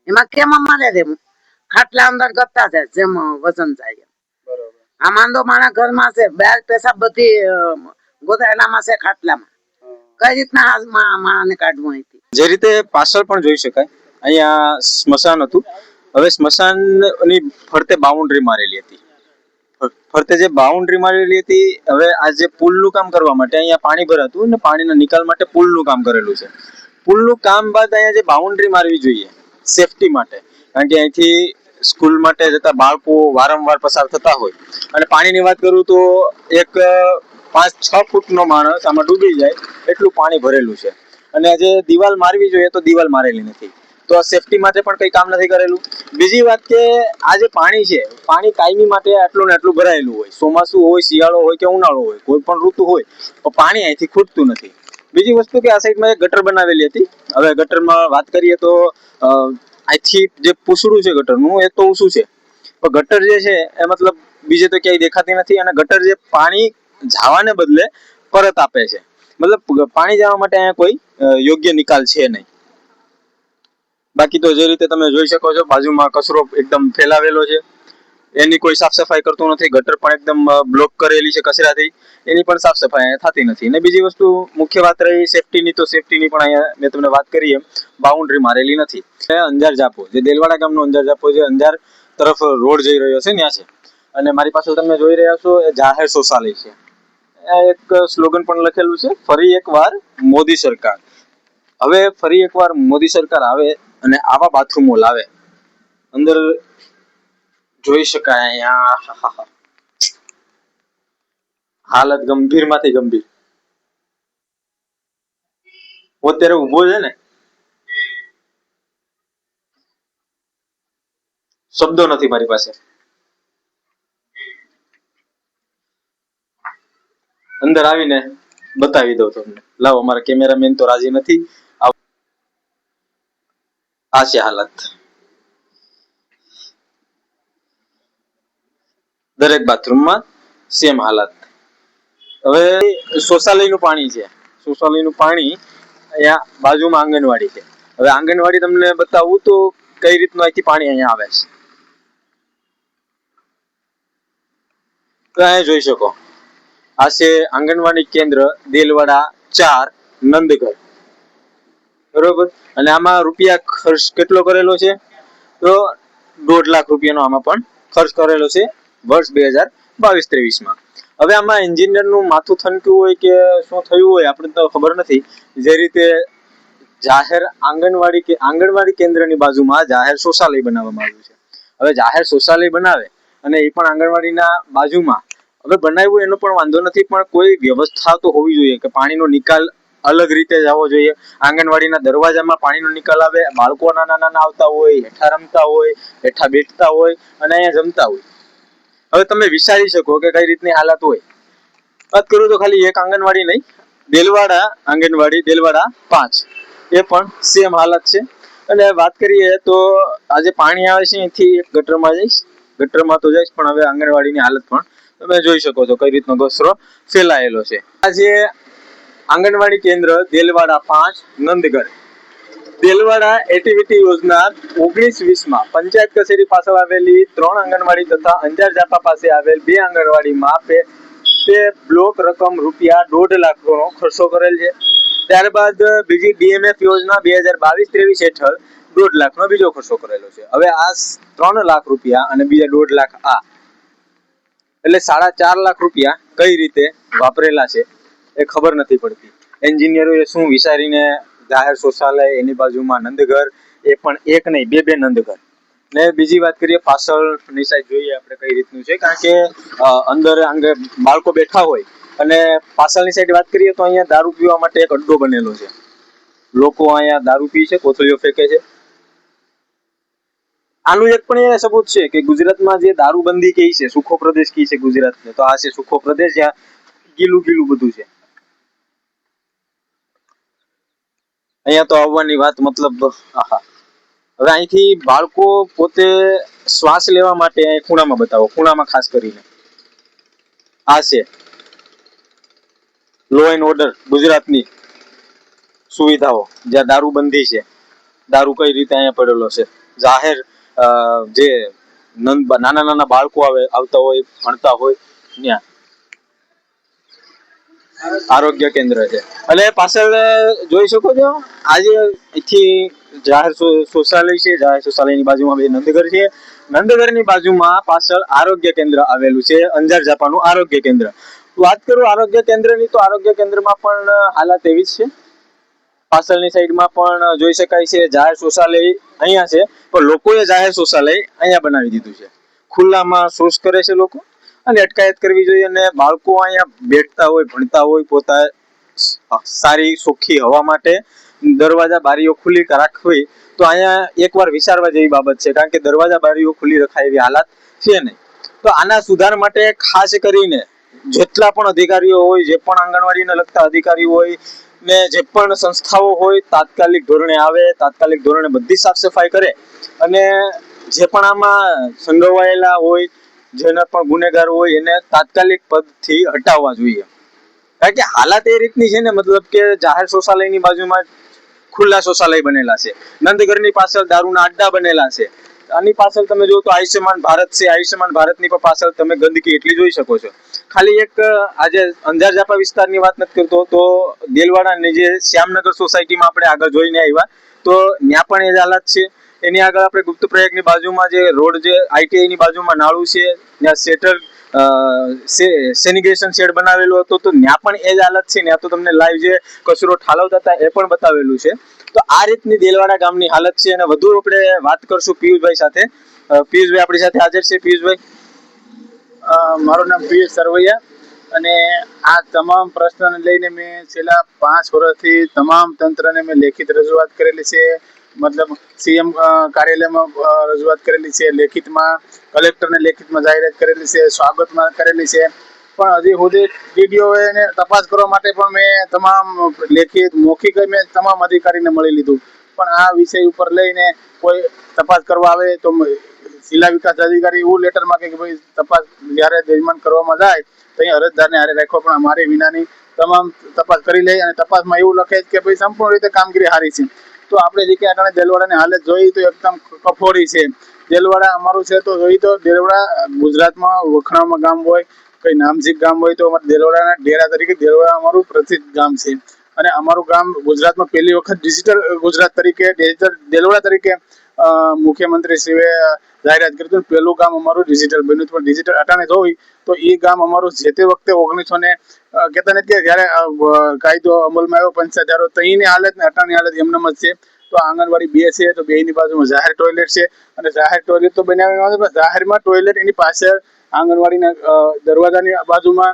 એમાં કેમ અમારે રહેવું ખાટલા અંદર ગતા છે જેમ વજન જાય આ માંદો માણા ઘરમાં છે બેર પેશાબ બધી ગોધાયેલામાં છે ખાટલામાં કઈ રીતના માણાને કાઢવું અહીંથી જે રીતે પાછળ પણ જોઈ શકાય અહીંયા સ્મશાન હતું હવે સ્મશાનની ફરતે બાઉન્ડ્રી મારેલી હતી ફરતે જે બાઉન્ડ્રી મારેલી હતી હવે આ જે પુલનું કામ કરવા માટે અહીંયા પાણી ભરાતું અને પાણીના નિકાલ માટે પુલનું કામ કરેલું છે પુલનું કામ બાદ અહીંયા જે બાઉન્ડ્રી મારવી જોઈએ સેફટી માટે કારણ કે અહીંથી સ્કૂલ માટે જતા બાળકો વારંવાર પસાર થતા હોય અને પાણીની વાત કરું તો એક 5-6 ફૂટનો માણસ આમાં ડૂબી જાય એટલું પાણી ભરેલું છે અને આજે દિવાલ મારવી જોઈએ તો દિવાલ મારેલી નથી તો આ સેફટી માટે પણ કંઈ કામ નથી કરેલું બીજી વાત કે આ જે પાણી છે પાણી કાયમી માટે આટલું ને આટલું ભરાયેલું હોય ચોમાસું હોય શિયાળો હોય કે ઉનાળો હોય કોઈ પણ ઋતુ હોય તો પાણી અહીંથી ખૂટતું નથી બીજી વસ્તુ કે આ સાઈડમાં એક ગટર બનાવેલી હતી હવે ગટરમાં વાત કરીએ તો અહીંથી જે પૂછડું છે ગટરનું એ તો ઊંચું છે પણ ગટર જે છે એ મતલબ બીજે તો ક્યાંય દેખાતી નથી અને ગટર જે પાણી જવાને બદલે પરત આપે છે મતલબ પાણી જવા માટે અહીંયા કોઈ યોગ્ય નિકાલ છે નહીં બાકી તો જે રીતે તમે જોઈ શકો છો બાજુમાં કચરો એકદમ ફેલાવેલો છે એની કોઈ સાફ સફાઈ કરતું નથી ગટર પણ એકદમ બ્લોક કરેલી છે કચરાથી એની પણ સાફ સફાઈ થતી નથી અને બીજી વસ્તુ મુખ્ય વાત રહી સેફટીની તો સેફટીની પણ અહીંયા મેં તમને વાત કરી એમ બાઉન્ડ્રી મારેલી નથી અંજાર જાપો જે દેલવાડા ગામનો અંજાર જાપો જે અંજાર તરફ રોડ જઈ રહ્યો છે ત્યાં છે અને મારી પાસે તમે જોઈ રહ્યા છો એ જાહેર શૌચાલય છે એક સ્લોગન પણ લખેલું છે ફરી એકવાર મોદી સરકાર હવે ફરી એકવાર મોદી સરકાર આવે અને આવા બાથરૂમો લાવે અંદર જોઈ શકાય અહીંયા હાલત ગંભીર માંથી ગંભીર હું અત્યારે ઊભો છે ને, શબ્દો નથી મારી પાસે. અંદર આવીને બતાવી દઉં તમને. લાવો, અમારા કેમેરામેન તો રાજી નથી. આ છે હાલત. દરેક બાથરૂમમાં સેમ હાલત. હવે શૌચાલયનું પાણી છે. શૌચાલયનું પાણી અહીંયા બાજુમાં આંગણવાડી છે. હવે આંગણવાડી તમને બતાવું તો કઈ રીતનું અહીંથી પાણી અહીંયા આવે છે. તો અહીંયા જોઈ શકો, આ છે આંગણવાડી કેન્દ્ર દેલવાડા 4 નંદગઢ. બરોબર. અને આમાં રૂપિયા ખર્ચ કેટલો કરેલો છે? તો 1.5 લાખ રૂપિયાનો આમાં પણ ખર્ચ કરેલો છે વર્ષ 2022-23 માં. હવે આમાં એન્જિનિયરનું માથું થનક્યું હોય કે શું થયું હોય આપણે તો ખબર નથી. જે રીતે જાહેર આંગણવાડી કેન્દ્રની બાજુમાં જાહેર શૌચાલય બનાવવામાં આવ્યું છે. હવે જાહેર શૌચાલય બનાવે અને એ પણ આંગણવાડીના બાજુમાં, હવે બનાવ્યું એનો પણ વાંધો નથી, પણ કોઈ વ્યવસ્થા તો હોવી જોઈએ કે પાણીનો નિકાલ અલગ રીતે જવો જોઈએ. આંગણવાડીના દરવાજામાં પાણીનો નિકાલ આવે, બાળકો નાના આવતા હોય, હેઠા રમતા હોય, હેઠા બેઠતા હોય અને અહીંયા જમતા હોય. હવે તમે વિચારી શકો કે કઈ રીતની હાલત હોય. વાત કરું તો ખાલી એક આંગણવાડી નહીં, દેલવાડા આંગણવાડી દેલવાડા 5 એ પણ સેમ હાલત છે. અને વાત કરીએ તો આજે પાણી આવે છે અહીંથી એક ગટરમાં તો જઈશ, પણ હવે આંગણવાડીની હાલત પણ તમે જોઈ શકો છો કઈ રીતનો કચરો ફેલાયેલો છે. આજે આંગણવાડી કેન્દ્ર દેલવાડા 5 નંદગઢ. દેલવાડા એક્ટિવિટી યોજના 19-20 પંચાયત કચેરી પાછળ આવેલી 3 આંગણવાડી તથા અંજાર જાપા પાસે આવેલ 2 આંગણવાડીમાં તે બ્લોક રકમ રૂપિયા 1.5 લાખનો ખર્ચો કરેલ છે. ત્યારબાદ બીજી DMF યોજના 2022-23 હેઠળ 1.5 લાખનો બીજો ખર્ચો કરેલો છે. હવે આ 3 લાખ રૂપિયા અને બીજા 1.5 લાખ આ, એટલે 4.5 લાખ રૂપિયા કઈ રીતે વાપરેલા છે એ ખબર નથી પડતી. એન્જિનિયરોએ શું વિચારીને જાહેર શૌચાલય એની બાજુમાં નંદઘર, એ પણ એક નહીં 2 નંદઘર. ને બીજી વાત કરીએ પાછળની સાઈડ જોઈએ આપણે કઈ રીતનું છે, કારણ કે અંદર બાળકો બેઠા હોય. અને પાછળની સાઈડ વાત કરીએ તો અહીંયા દારૂ પીવા માટે એક અડ્ડો બનેલો છે. લોકો અહીંયા દારૂ પી છે, કોથળીઓ ફેંકે છે. આનું એક પણ એ સબૂત છે કે ગુજરાતમાં જે દારૂબંધી કહી છે, સુખો પ્રદેશ કહી છે ગુજરાતને, તો આ છે સુખો પ્રદેશ, જ્યાં ગીલું બધું છે. અહીંયા તો આવવાની વાત મતલબ આહા. હવે અહીંથી બાળકો પોતે શ્વાસ લેવા માટે ખૂણામાં બતાવો, ખૂણામાં ખાસ કરીને આ છે લો એન્ડ ઓર્ડર ગુજરાતની સુવિધાઓ, જ્યાં દારૂબંધી છે. દારૂ કઈ રીતે અહીંયા પડેલો છે. જાહેર જે નાના બાળકો આવતા હોય, ભણતા હોય, ત્યાં આરોગ્ય કેન્દ્ર છે. અને પાછળ જોઈ શકો છો, આજે અહીંથી જાહેર શૌચાલય છે. જાહેર શૌચાલયની બાજુમાં 2 નંદઘર છે. નંદઘરની બાજુમાં પાછળ આરોગ્ય કેન્દ્ર આવેલું છે, અંજાર જાપાનું આરોગ્ય કેન્દ્ર. વાત કરું આરોગ્ય કેન્દ્રની, તો આરોગ્ય કેન્દ્રમાં પણ હાલત એવી જ છે. પાછળની સાઈડમાં પણ જોઈ શકાય છે જાહેર શૌચાલય અહીંયા છે, પણ લોકોએ જાહેર શૌચાલય અહીંયા બનાવી દીધું છે. ખુલ્લામાં શૌચ કરે છે લોકો, અને અટકાયત કરવી જોઈએ. અને બાળકો અહીંયા બેઠતા હોય, ભણતા હોય, પોતા સારી ચોખ્ખી હવા માટે દરવાજા બારીઓ ખુલ્લી રાખવી, તો અહીંયા એકવાર વિચારવા જેવી બાબત છે. કારણ કે દરવાજા બારીઓ ખુલ્લી રખાય એવી હાલત છે નહીં. તો આના સુધાર માટે ખાસ કરીને જેટલા પણ અધિકારીઓ હોય, જે પણ આંગણવાડીને લગતા અધિકારીઓ હોય ને જે પણ સંસ્થાઓ હોય, તાત્કાલિક ધોરણે આવે, તાત્કાલિક ધોરણે બધી સાફ સફાઈ કરે. અને જે પણ આમાં સંડોવાયેલા હોય, જેના પણ ગુનેગાર હોય, એને તાત્કાલિક પદથી હટાવવા જોઈએ. કારણ કે હાલત એ રીતની છે ને, મતલબ કે જાહેર શૌચાલયની બાજુમાં ખુલ્લા શૌચાલય બનેલા છે, નંદઘરની પાછળ દારૂના અડ્ડા બનેલા છે. આની પાછળ તમે જો તો આયુષ્યમાન ભારત છે. આયુષ્યમાન ભારતની પણ પાછળ તમે ગંદકી એટલી જોઈ શકો છો. ખાલી એક આજે અંજાર જાપા વિસ્તારની વાત નથી કરતો, તો દેલવાડાની જે શ્યામનગર સોસાયટીમાં આપણે આગળ જોઈને આવ્યા, તો ત્યાં પણ એ જ હાલત છે. એની આગળ આપણે ગુપ્ત પ્રયાગની બાજુમાં જે રોડ, જે ITI ની બાજુમાં નાળું છે, ત્યાં શેટર સેનિગ્રેશન શેડ બનાવેલો હતો, તો ત્યાં પણ એ જ હાલત છે. ત્યાં તો તમને લાઈવ જે કચરો ઠાલવતા હતા એ પણ બતાવેલું છે. તો આ રીતની દેલવાડા ગામની હાલત છે. અને વધુ આપણે વાત કરશું પિયુષભાઈ સાથે. પિયુષભાઈ આપણી સાથે હાજર છે. પિયુષભાઈ, મારું નામ PS સરવૈયા, અને આ તમામ પ્રશ્નને લઈને મેં છેલ્લા 5 વર્ષથી તમામ તંત્રને મેં લેખિત રજૂઆત કરેલી છે. મતલબ સીએમ કાર્યાલયમાં રજૂઆત કરેલી છે, લેખિતમાં કલેક્ટરને લેખિતમાં જાહેરાત કરેલી છે, સ્વાગતમાં કરેલી છે. પણ હજી સુધી ટીડીઓને તપાસ કરવા માટે પણ મેં તમામ લેખિત મૌખિક મેં તમામ અધિકારીને મળી લીધું. પણ આ વિષય ઉપર લઈને કોઈ તપાસ કરવા આવે તો જિલ્લા વિકાસ અધિકારી એવું લેટર માંગે કે ભાઈ તપાસ જ્યારે દરમિયાન કરવામાં જાય તો અહીં અરજદારને હારે રાખવા, પણ અમારી વિનાની તમામ તપાસ કરી લે અને તપાસમાં એવું લખે કે ભાઈ સંપૂર્ણ રીતે કામગીરી સારી છે. તો આપણે જે કે આપણે દેલવાડાની હાલત જોઈ તો એકદમ કફોડી છે. દેલવાડા અમારું છે તો જોઈ તો દેલવાડા ગુજરાતમાં વખણામાં ગામ હોય, કઈ નામજીક ગામ હોય તો અમારે દેલવાડાના ડેરા તરીકે દેલવાડા અમારું પ્રસિદ્ધ ગામ છે. અને અમારું ગામ ગુજરાતમાં પહેલી વખત ડિજિટલ ગુજરાત તરીકે ડિજિટલ દેલવાડા તરીકે મુખ્યમંત્રી શ્રીએ જાહેરાત કરી હતું. પહેલું ગામ અમારું ડિજિટલ બન્યું હતું. પણ ડિજિટલ અટાણે જોઈ તો એ ગામ અમારું જે તે વખતે 1900 કહેતા નથી કે જ્યારે કાયદો અમલમાં આવ્યો પંચાયત ધારો તો એની હાલત ને અટાણી હાલત એમનેમ જ છે. તો આંગણવાડી 2 છે તો 2ની બાજુમાં જાહેર ટોયલેટ છે અને જાહેર ટોયલેટ તો બનાવવામાં આવે, જાહેરમાં ટોયલેટ એની પાછળ આંગણવાડીના દરવાજાની બાજુમાં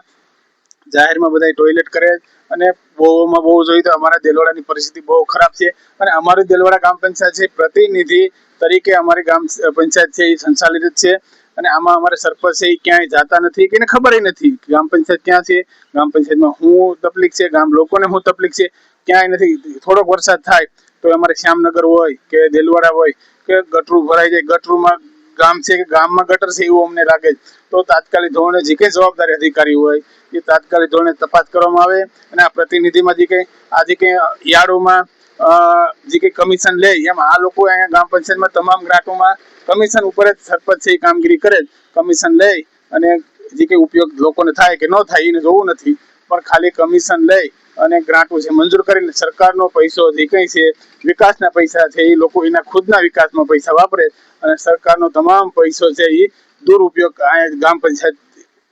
જાહેરમાં બધા ટોયલેટ કરે. અને બહુમાં બહુ જોઈએ તો અમારા દેલવાડાની પરિસ્થિતિ બહુ ખરાબ છે. અને અમારી દેલવાડા ગ્રામ પંચાયત છે પ્રતિનિધિ તરીકે અમારી ગ્રામ પંચાયત છે એ સંચાલિત છે. અને આમાં અમારે સરપંચ છે એ ક્યાંય જાતા નથી કે એને ખબર નથી ગ્રામ પંચાયત ક્યાં છે, ગ્રામ પંચાયતમાં શું તકલીફ છે, ગામ લોકોને શું તકલીફ છે ક્યાંય નથી. થોડોક વરસાદ થાય તો અમારે શ્યામનગર હોય કે દેલવાડા હોય કે ગટરું ભરાઈ જાય, ગટરુમાં ગામ છે કે ગામમાં ગટર છે એવું અમને લાગે તો તાત્કાલિક ધોરણે જે કંઈ જવાબદારી અધિકારી હોય એ તાત્કાલિક ધોરણે તપાસ કરવામાં આવે. અને આ પ્રતિનિધિમાં જે કંઈ આ જે કંઈ યાર્ડોમાં જે કંઈ કમિશન લે એમ આ લોકો અહીંયા ગ્રામ પંચાયતમાં તમામ ગ્રાન્ટોમાં કમિશન ઉપર જ સરપંચ છે એ કામગીરી કરે, કમિશન લે અને જે કંઈ ઉપયોગ લોકોને થાય કે ન થાય એને જોવું નથી, પણ ખાલી કમિશન લઈ અને ગ્રાન્ટો છે મંજૂર કરીને સરકારનો પૈસો જે કંઈ છે વિકાસના પૈસા છે એ લોકો એના ખુદના વિકાસમાં પૈસા વાપરે અને સરકારનો તમામ પૈસો છે એ દુરુપયોગ અહીંયા ગ્રામ પંચાયત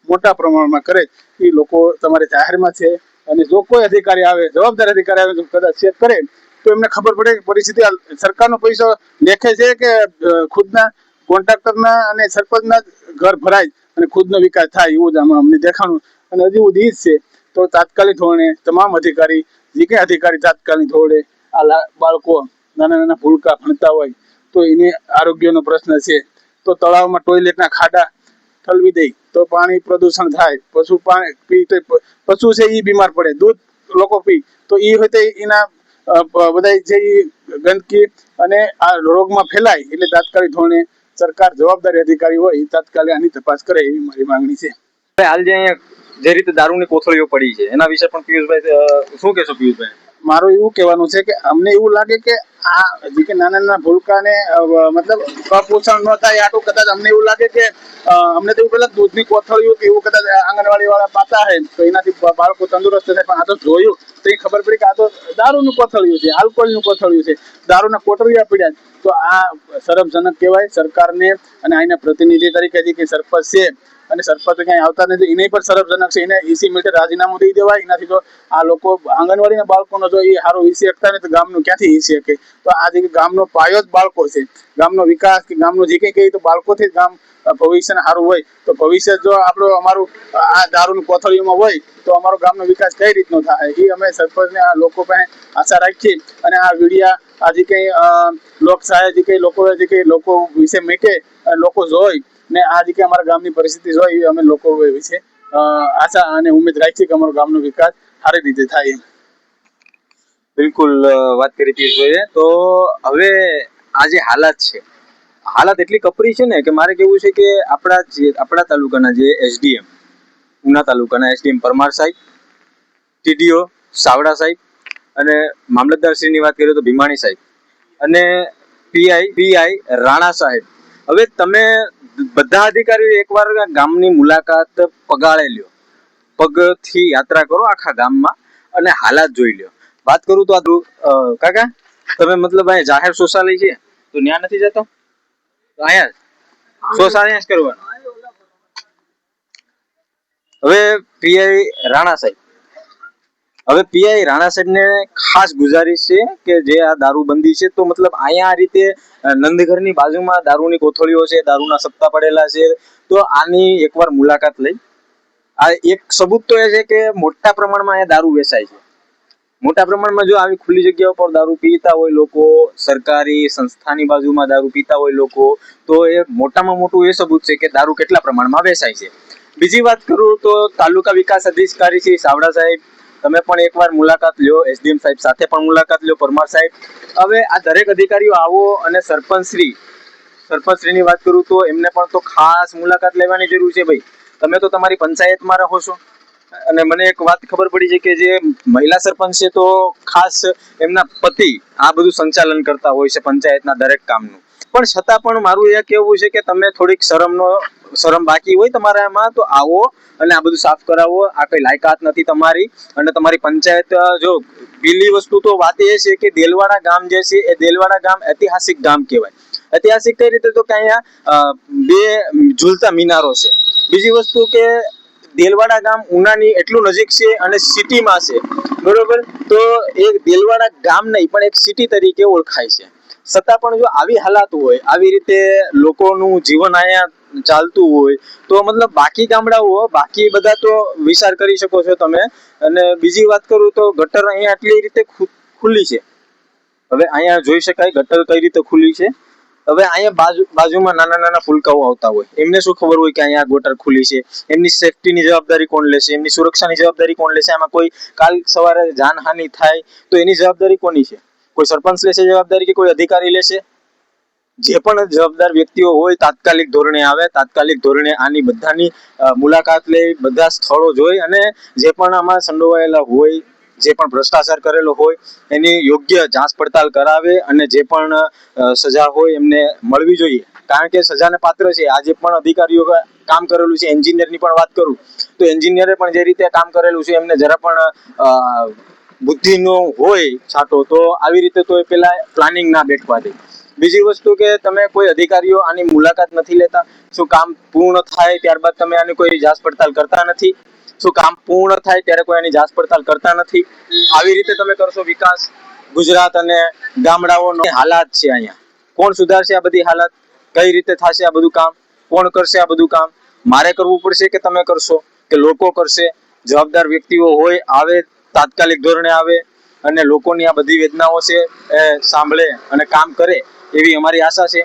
મોટા પ્રમાણમાં કરે. એ લોકો તમારે જાહેરમાં છે. અને જો કોઈ અધિકારી આવે, જવાબદાર અધિકારી આવે તો કદાચ ચેક કરે તો એમને ખબર પડે કે પરિસ્થિતિ સરકારનો પૈસો લેખે છે કે ખુદના કોન્ટ્રાક્ટરના અને સરપંચના ઘર ભરાય અને ખુદનો વિકાસ થાય એવું જ આમાં અમને દેખાણું. અને હજી સુધી જ છે તો તાત્કાલિક ધોરણે તમામ અધિકારી જે કંઈ અધિકારી તાત્કાલિક ધોરણે આ બાળકો નાના નાના ભૂલકા ભણતા હોય તો એને આરોગ્યનો પ્રશ્ન છે તો તળાવમાં ટોયલેટના ખાડા ઠલવી દે તો પાણી પ્રદૂષણ થાય, પશુ પાણી પી તો પશુ છે એ બીમાર પડે, દૂધ લોકો પી તો એ હોય તો એના બધા જે ગંદકી અને આ રોગમાં ફેલાય. એટલે તાત્કાલિક ધોરણે સરકાર જવાબદારી અધિકારી હોય એ તાત્કાલિક આની તપાસ કરે એવી મારી માંગણી છે. હાલ જે અહીંયા જે રીતે દારૂની કોથળીઓ પડી છે એના વિશે પણ પિયુષભાઈ શું કહેશો? પિયુષભાઈ, મારું એવું કહેવાનું છે કે અમને એવું લાગે કે આ જે કે નાના નાના ભૂલકાને મતલબ કપોષણ ન થાય આટલું કદાચ અમને એવું લાગે કે અમને તો એવું પેલા દૂધની કોથળીઓ કે એવું કદાચ આંગણવાડી વાળા પાતા હોય તો એનાથી બાળકો તંદુરસ્ત થાય. પણ આ તો જોયું તો એ ખબર પડી કે આ તો દારૂનું કોથળિયું છે, આલ્કોહોલનું કોથળિયું છે, દારૂના કોટરિયા પીડ્યા. તો આ શરમજનક કહેવાય સરકારને. અને અહીંના પ્રતિનિધિ તરીકે જે કે સરપંચ છે અને સરપંચ ક્યાંય આવતા નથી એને પણ શરમજનક છે. એને 80 મીટર રાજીનામું દઈ દેવાય. એનાથી તો આ લોકો આંગણવાડીના બાળકોનો જો એ સારું વીસી શકતા ને તો ગામનું ક્યાંથી વીસી શકે? તો આ જે ગામનો પાયો જ બાળકો છે, ગામનો વિકાસ કે ગામનું જે કંઈ તો બાળકોથી જ ગામ ભવિષ્ય સારું હોય. તો ભવિષ્ય જો આપણું અમારું આ દારૂની કોથળીઓમાં હોય તો અમારો ગામનો વિકાસ કઈ રીતનો થાય એ અમે સરપંચને આ લોકો પાસે આશા રાખીએ. અને આ વીડિયા આ જે કંઈ લોકશાહી જે કંઈ લોકો વિશે મૂકે લોકો જોઈ ને આ જે કંઈ અમારા ગામની પરિસ્થિતિ જોઈ એ અમે લોકો વિશે આશા અને ઉમેદ રાખીએ કે અમારો ગામનો વિકાસ સારી રીતે થાય. બિલકુલ વાત કરી પિયુષભાઈએ. તો હવે આ જે હાલત છે, હાલત એટલી કપરી છે ને કે મારે કેવું છે કે આપણા તાલુકાના જે એસડીએમ ઉના તાલુકાના એસડીએમ પરમાર સાહેબ, ટીડીઓ સાવડા સાહેબ અને મામલતદારશ્રીની વાત કરીએ તો ભીમાણી સાહેબ અને પીઆઈ રાણા સાહેબ, હવે તમે બધા અધિકારીઓ એકવાર ગામની મુલાકાત પગાળે લ્યો, પગથી યાત્રા કરો આખા ગામમાં અને હાલાત જોઈ લ્યો. વાત કરું તો આ કાકા તમે મતલબ અહીંયા જાહેર શૌચાલય છે તો ત્યાં નથી જતો? અહીંયા શૌચાલય જ કરવાનું. હવે પીઆઈ રાણા સાહેબને ખાસ ગુજારિશ છે કે જે આ દારૂબંધી છે તો મતલબ અહીંયા આ રીતે નંદઘરની બાજુમાં દારૂની કોથળીઓ છે, દારૂના સપ્તા પડેલા છે, તો આની એકવાર મુલાકાત લઈ આ એક સબૂત તો એ છે કે મોટા પ્રમાણમાં અહીંયા દારૂ વેચાય છે. મોટા પ્રમાણમાં જો આવી ખુલ્લી જગ્યાઓ પર દારૂ પીતા હોય લોકો, સરકારી સંસ્થાની બાજુમાં દારૂ પીતા હોય લોકો, તો એ મોટામાં મોટું એ સબૂત છે કે દારૂ કેટલા પ્રમાણમાં વેચાય છે. બીજી વાત કરું તો તાલુકા વિકાસ અધિકારી શ્રી સાવડા સાહેબ, તમે પણ એકવાર મુલાકાત લ્યો, એસડીએમ સાહેબ સાથે પણ મુલાકાત લ્યો, પરમાર સાહેબ. હવે આ દરેક અધિકારીઓ આવો અને સરપંચશ્રીની વાત કરું તો એમને પણ તો ખાસ મુલાકાત લેવાની જરૂર છે. ભાઈ, તમે તો તમારી પંચાયતમાં રહો છો અને મને એક વાત ખબર પડી છે કે જે મહિલા સરપંચ છે તો ખાસ એમના પતિ આ બધું સંચાલન કરતા હોય છે પંચાયતના દરેક કામનું. પણ છતાં પણ મારું એ કહેવું છે કે તમે થોડીક શરમ બાકી હોય તમારામાં તો આવો અને આ બધું સાફ કરાવો. આ કઈ લાયકાત નથી તમારી. અને તમારી પંચાયત જો પેલી વસ્તુ તો વાત એ છે કે દેલવાડા ગામ જે છે એ દેલવાડા ગામ ઐતિહાસિક ગામ કહેવાય. ઐતિહાસિક કઈ રીતે તો કે અહીંયા 2 ઝૂલતા મિનારો છે. બીજી વસ્તુ કે દેલવાડા ગામ ઉનાની એટલું નજીક છે અને સિટીમાં છે, બરોબર. તો એ દેલવાડા ગામ નહીં પણ એક સિટી તરીકે ઓળખાય છે. છતાં પણ જો આવી હાલાત હોય, આવી રીતે લોકોનું જીવન અહીંયા ચાલતું હોય તો મતલબ બાકી ગામડાઓ, બાકી બધા તો વિચાર કરી શકો છો તમે. અને બીજી વાત કરું તો ગટર અહીંયા આટલી રીતે ખુલ્લી છે. હવે અહીંયા જોઈ શકાય ગટર કઈ રીતે ખુલ્લી છે. હવે અહીંયા બાજુમાં નાના નાના ફૂલકાઓ આવતા હોય, એમને શું ખબર હોય કે અહીંયા ગટર ખુલ્લી છે? એમની સેફટીની જવાબદારી કોણ લેશે? એમની સુરક્ષાની જવાબદારી કોણ લેશે? આમાં કોઈ કાલ સવારે જાનહાનિ થાય તો એની જવાબદારી કોની છે? કોઈ સરપંચ લેશે જવાબદારી કે કોઈ અધિકારી લેશે? જે પણ જવાબદાર વ્યક્તિઓ હોય તાત્કાલિક ધોરણે આવે, તાત્કાલિક ધોરણે આની બધાની મુલાકાત લે, બધા સ્થળો જોઈ અને જે પણ આમાં સંડોવાયેલા હોય, જે પણ ભ્રષ્ટાચાર કરેલો હોય એની યોગ્ય જાંચ પડતાલ કરાવે અને જે પણ સજા હોય એમને મળવી જોઈએ. કારણ કે સજાને પાત્ર છે. આજે પણ અધિકારીઓ કામ કરેલું છે. એન્જિનિયરની પણ વાત કરું તો એન્જિનિયરે પણ જે રીતે કામ કરેલું છે એમને જરા પણ બુદ્ધિનો હોય છાંટો તો આવી રીતે તો એ પેલા પ્લાનિંગ ના બેઠવા દે. બીજી વસ્તુ કે તમે કોઈ અધિકારીઓ આની મુલાકાત નથી લેતા. શું કામ પૂર્ણ થાય ત્યારબાદ તમે આની કોઈ જાંચ પડતાલ કરતા નથી? શું કામ પૂર્ણ થાય ત્યારે કોઈ આની જાંચ પડતાલ કરતા નથી? આવી રીતે તમે કરશો વિકાસ ગુજરાત અને ગામડાઓનો હાલાત છે અહીંયા. કોણ સુધારશે આ બધી હાલત? કઈ રીતે થશે આ બધું કામ? કોણ કરશે આ બધું કામ? મારે કરવું પડશે કે તમે કરશો કે લોકો કરશે? જવાબદાર વ્યક્તિઓ હોય, આવે, તાત્કાલિક ધોરણે આવે અને લોકોની આ બધી વેદનાઓ છે એ સાંભળે અને કામ કરે એવી અમારી આશા છે.